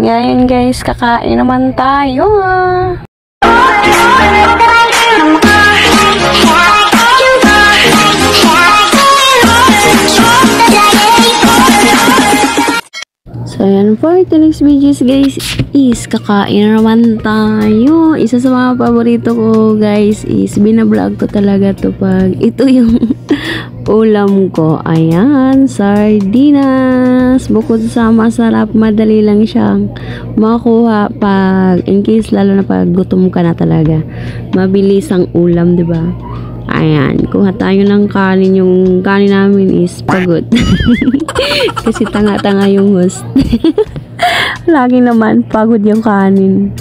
Ngayon guys, kakain naman tayo. So yan for today's videos guys is kakain naman tayo. Isa sa mga paborito ko guys is binablog ko talaga to pag ito yung ulam ko. Ayan, sardinas. Bukod sa masarap, madali lang siyang makuha pag in case lalo na pag gutom ka na talaga. Mabilis ang ulam, 'di ba? Ayan, kuha tayo ng kanin. Yung kanin namin is pagod. Kasi tanga-tanga yung host. Lagi naman pagod yung kanin.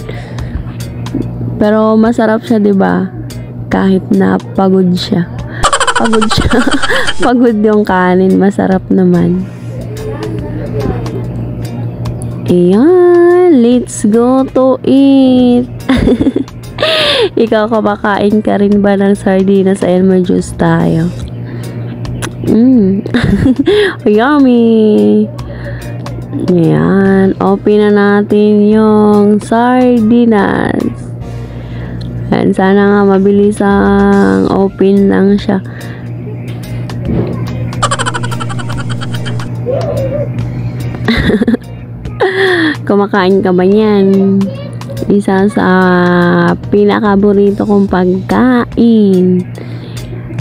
Pero masarap siya, 'di ba? Kahit na pagod siya. Pagod siya. Pagod yung kanin, masarap naman. Ayan, let's go to eat. Ikaw, kumakain ka rin ba ng sardinas? Ayan, may juice tayo. Yummy. Ayan, open na natin yung sardinas. Ayan, sana nga mabilis ang open lang siya. Kumakain ka ba yan? Isa sa pinakaborito kong pagkain.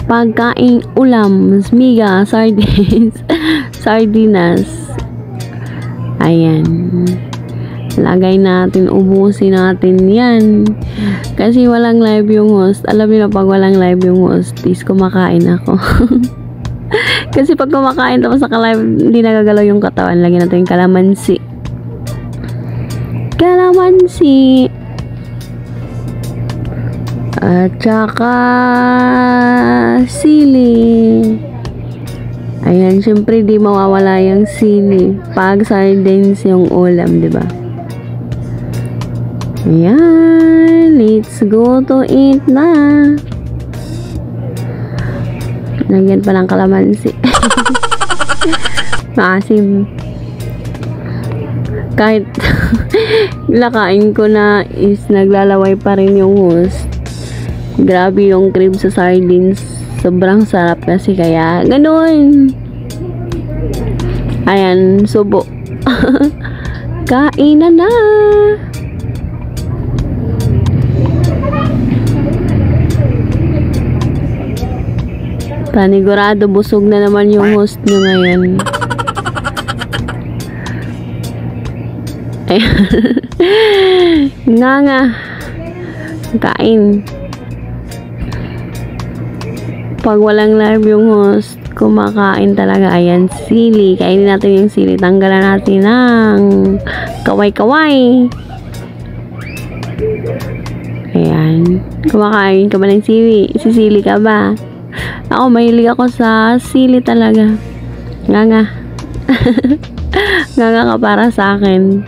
Pagkain ulam, miga, sardines, sardinas. Ayan. Lagay natin, ubusin natin yan. Kasi walang live yung host. Alam niyo na pag walang live yung host, is kumakain ako. Kasi pag kumakain tapos naka-live, hindi nagagalaw yung katawan. Lagyan natin yung kalamansi. Kalamansi. At saka sili. Ayan, syempre di mawawala yung sili pag sardines yung ulam, di ba? Ayan, let's go to eat na. Lagyan pa ng kalamansi. Maasim. Kahit lakain ko na is naglalaway pa rin yung host. Grabe yung crib sa sardines. Sobrang sarap kasi kaya ganun. Ayan, subo. Kainan na. Panigurado busog na naman yung host nyo ngayon. Nga. Kain. Pag walang live yung host, kumakain talaga. Ayan, sili. Kainin natin yung sili. Tanggalan natin ng kaway-kaway. Ayan. Kumakain ka ba ng sili? Sisili ka ba? Ako, mahilig ako sa sili talaga. Nga. Nga ka para sa akin.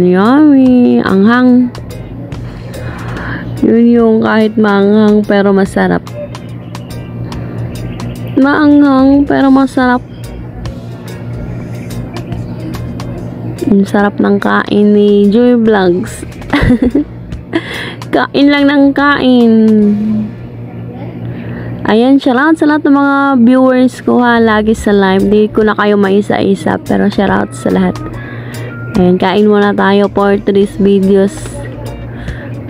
Yummy. Anghang. Yun yung kahit maanghang pero masarap. Maanghang pero masarap. Ang sarap ng kain ni Joy Vlogs. Kain lang ng kain. Ayan, shoutout sa lahat ng mga viewers ko ha, lagi sa live. Di ko na kayo maisa-isa, pero shoutout sa lahat. Ayan, kain muna tayo for today's videos.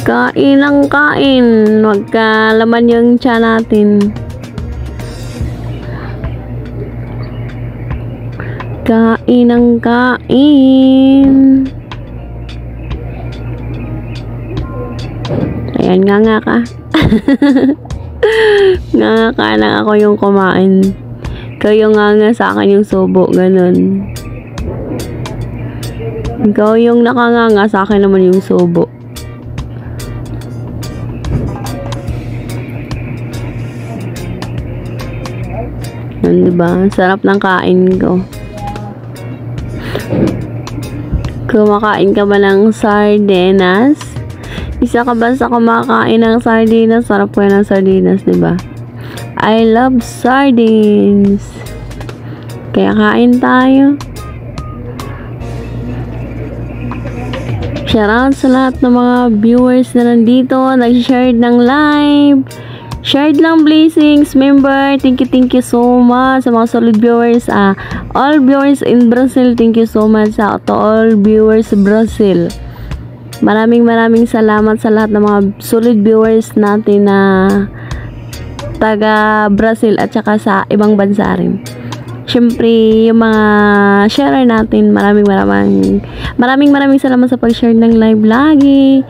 Kain ng kain. Huwag ka laman yung tiyan natin. Kain ng kain. Ayan, nga ka. Nga lang ako yung kumain. Kayo nga sa akin yung subo. Ganun. Ikaw yung nakanganga, sa akin naman yung subo. Yan, diba? Sarap ng kain ko. Kumakain ka ba ng sardinas? Isa ka ba sa kumakain ng sardinas? Sarap ko yan ng sardinas, diba? I love sardines. Kaya kain tayo. Shoutout sa lahat ng mga viewers na nandito, nag-share ng live. Shared lang blessings, member. Thank you so much sa mga solid viewers. All viewers in Brazil, thank you so much to all viewers Brazil. Maraming salamat sa lahat ng mga solid viewers natin na taga Brazil at saka sa ibang bansa rin. Siyempre, yung mga sharer natin, maraming salamat sa pag-share ng live lagi.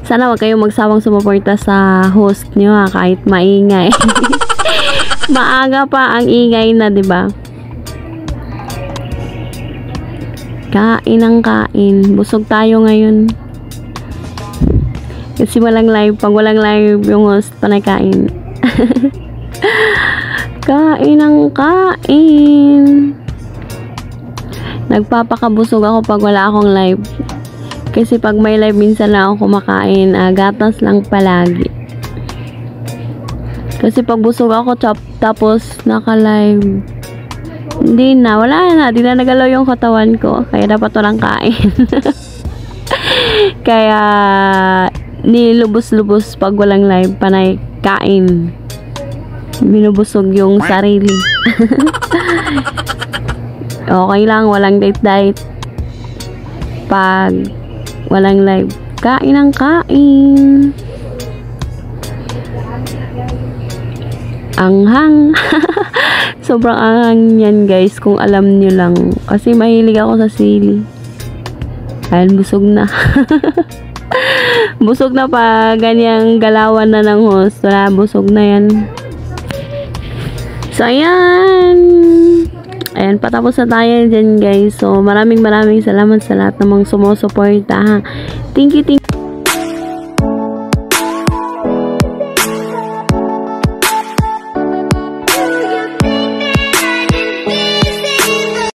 Sana wag kayong magsawang sumuporta sa host nyo kahit maingay. Maaga pa ang ingay na, 'di ba? Kain ng kain. Busog tayo ngayon. Kasi walang live. Pag walang live, yung host panay kain. Kain ng kain. Nagpapakabusog ako pag wala akong live. Kasi pag may live, minsan lang ako kumakain. Gatas lang palagi. Kasi pag busog ako, tapos naka-live, hindi na, wala na. Di na nagalaw yung katawan ko. Kaya dapat walang kain. Kaya, nilubos-lubos pag walang live, panay kain. Binubusog yung sarili. Okay lang, walang date-date. Pag walang live, kain ng kain. Anghang. Sobrang anghang yan guys, kung alam nyo lang. Kasi mahilig ako sa sili. Ayun, busog na. Busog na pa ganyang galawan na ng host. Wala, busog na yan. So ayan, patapos na tayo dyan guys. So maraming salamat sa lahat ng mga sumusuporta. Thank you